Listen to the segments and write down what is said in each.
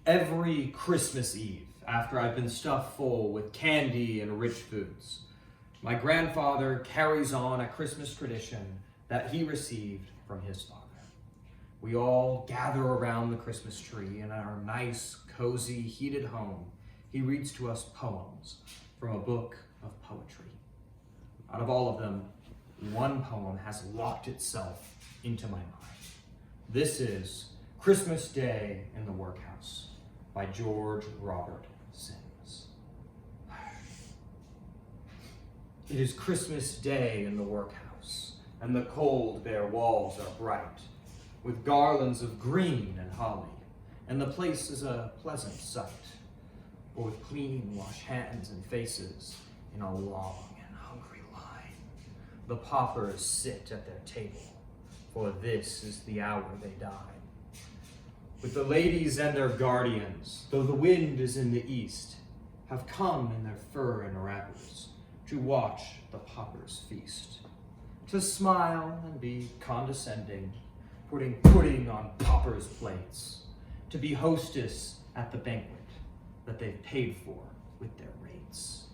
Every Christmas Eve, after I've been stuffed full with candy and rich foods, my grandfather carries on a Christmas tradition that he received from his father. We all gather around the Christmas tree, and in our nice, cozy, heated home, he reads to us poems from a book of poetry. Out of all of them, one poem has locked itself into my mind. This is Christmas Day in the Workhouse by George Robert Sims. It is Christmas Day in the workhouse, and the cold, bare walls are bright, with garlands of green and holly, and the place is a pleasant sight, for with clean wash hands and faces in a long and hungry line, the paupers sit at their table, for this is the hour they dine. With the ladies and their guardians, though the wind is in the east, have come in their fur and wrappers to watch the paupers feast, to smile and be condescending, putting pudding on paupers' plates, to be hostess at the banquet that they've paid for with their rates.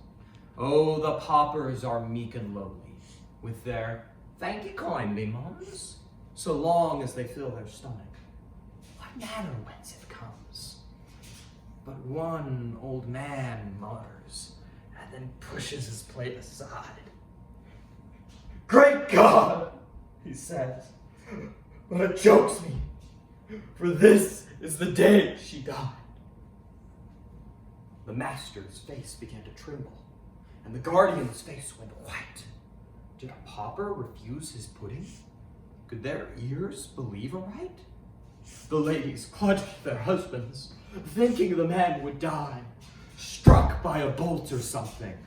Oh, the paupers are meek and lowly, with their "thank you kindly, mums," so long as they fill their stomach. What matter whence it comes? But one old man mutters, and then pushes his plate aside. "Great God," he says, "but it chokes me, for this is the day she died." The master's face began to tremble, and the guardian's face went white. Did a pauper refuse his pudding? Could their ears believe aright? The ladies clutched their husbands, thinking the man would die, struck by a bolt or something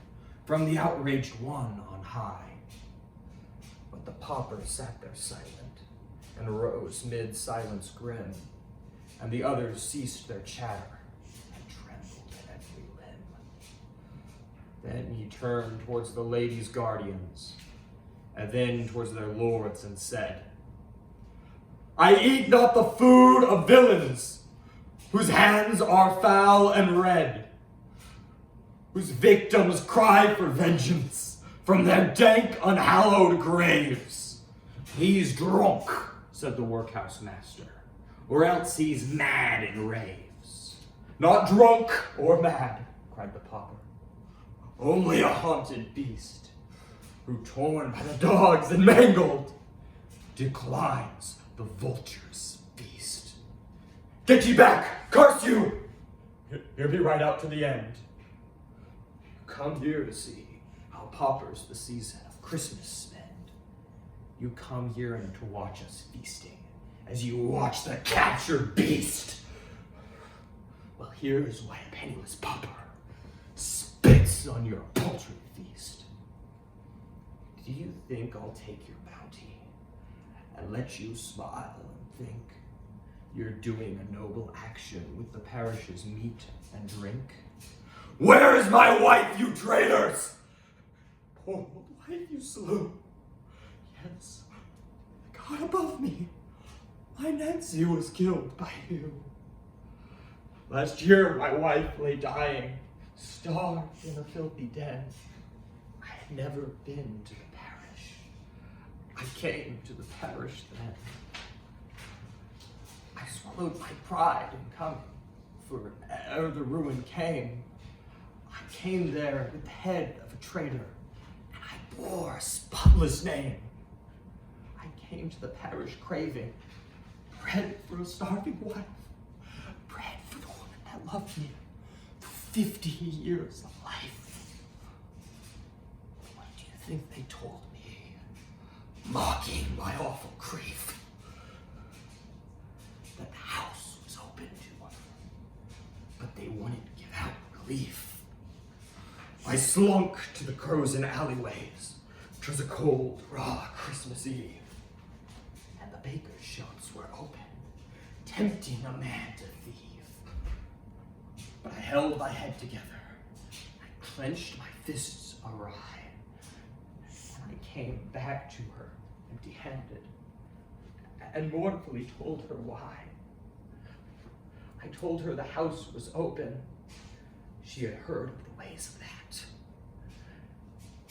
from the outraged one on high. But the pauper sat there silent, and rose mid silence grim, and the others ceased their chatter and trembled in every limb. Then he turned towards the ladies' guardians, and then towards their lords, and said, "I eat not the food of villains, whose hands are foul and red, whose victims cry for vengeance from their dank, unhallowed graves." "He's drunk," said the workhouse master, "or else he's mad and raves." "Not drunk or mad," cried the pauper, "only a haunted beast, who, torn by the dogs and mangled, declines the vulture's feast. Get ye back, curse you! Hear me right out to the end. Come here to see how paupers the season of Christmas spend. You come here and to watch us feasting, as you watch the captured beast. Well, here's why a penniless pauper spits on your paltry feast. Do you think I'll take your bounty and let you smile and think you're doing a noble action with the parish's meat and drink? Where is my wife, you traitors? Poor old wife you slew. Yes, God above me, my Nancy was killed by you. Last year my wife lay dying, starved in a filthy den. I had never been to the parish. I came to the parish then. I swallowed my pride in coming, for ere the ruin came, I came there with the head of a traitor, and I bore a spotless name. I came to the parish craving bread for a starving wife, bread for the woman that loved me through 50 years of life. What do you think they told me, mocking my awful grief? That the house was open to them, but they wouldn't give out relief. I slunk to the crows and alleyways. 'Twas a cold, raw Christmas Eve, and the baker's shops were open, tempting a man to thieve. But I held my head together, I clenched my fists awry, and I came back to her empty-handed, and mournfully told her why. I told her the house was open. She had heard of the ways of that.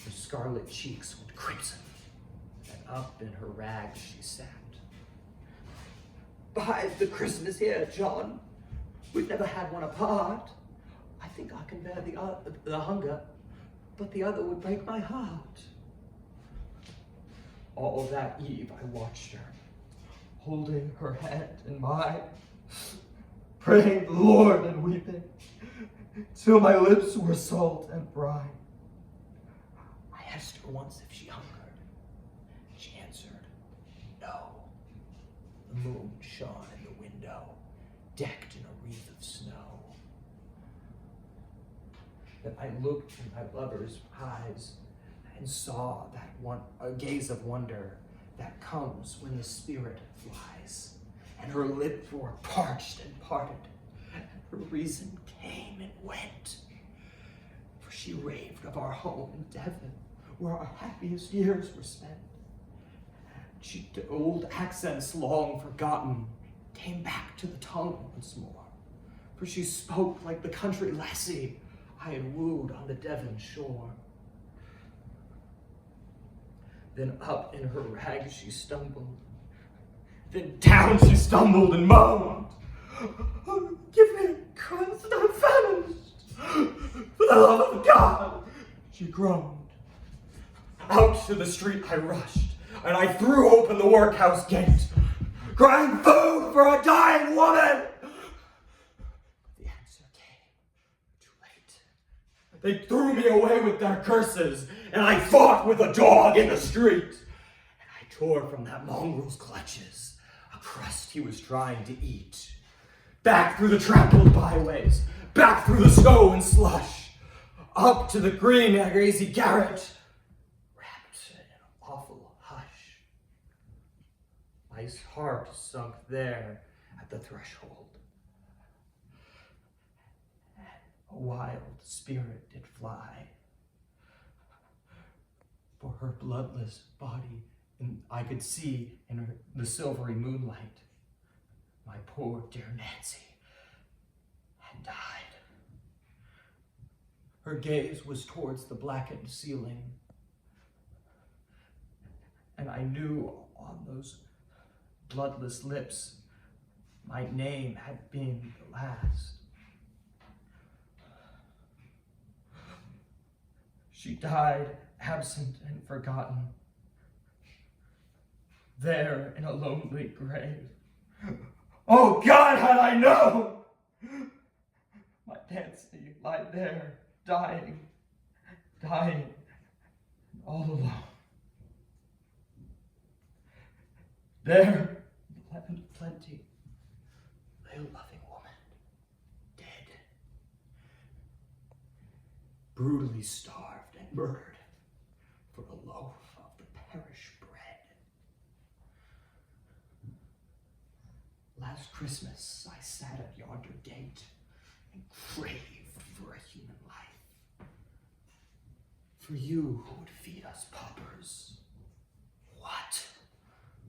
Her scarlet cheeks went crimson, and up in her rags she sat. Bide the Christmas here, John. We've never had one apart. I think I can bear the hunger, but the other would break my heart. All that eve I watched her, holding her hand in mine, praying the Lord and weeping, till my lips were salt and brine. I asked her once if she hungered. She answered, no. The moon shone in the window, decked in a wreath of snow. Then I looked in my lover's eyes and saw that a gaze of wonder that comes when the spirit flies. And her lips were parched and parted, and her reason came and went. For she raved of our home in Devon, where our happiest years were spent. She, to old accents long forgotten, came back to the tongue once more. For she spoke like the country lassie I had wooed on the Devon shore. Then up in her rags she stumbled. Then down she stumbled and moaned. Oh, give me a crust, I'm famished. For the love of God, she groaned. Out to the street I rushed, and I threw open the workhouse gate, crying food for a dying woman. The answer came too late. They threw me away with their curses, and I fought with a dog in the street. And I tore from that mongrel's clutches a crust he was trying to eat. Back through the trampled byways, back through the snow and slush, up to the green and crazy garret, wrapped in an awful hush. My heart sunk there at the threshold, and a wild spirit did fly. For her bloodless body, and I could see in the silvery moonlight, my poor dear Nancy had died. Her gaze was towards the blackened ceiling, and I knew on those bloodless lips my name had been the last. She died absent and forgotten, there in a lonely grave. Oh God, had I known! My Nancy lay there, dying, all alone. There, in the land of plenty, lay a loving woman, dead, brutally starved and murdered for a loaf of the parish bread. Last Christmas, I sat at yonder gate and craved for a human life. For you who would feed us paupers. What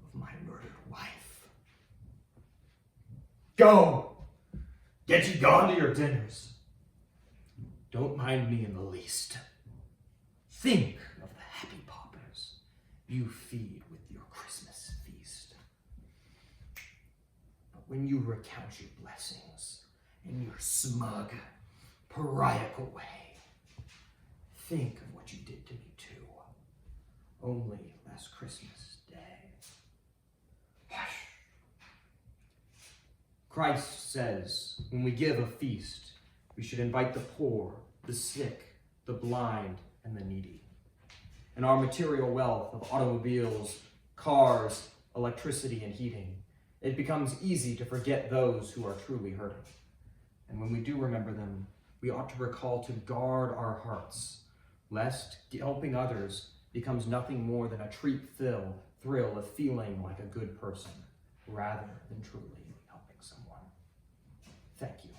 of my murdered wife? Go! Get ye gone to your dinners. Don't mind me in the least. Think of the happy paupers you feed with your Christmas feast. But when you recount your blessings in your smug, pariacal way, think of what you did to me too, only last Christmas Day. Hush! Christ says when we give a feast, we should invite the poor, the sick, the blind, and the needy. And our material wealth of automobiles, cars, electricity, and heating, it becomes easy to forget those who are truly hurting. And when we do remember them, we ought to recall to guard our hearts, lest helping others becomes nothing more than a thrill of feeling like a good person, rather than truly helping someone. Thank you.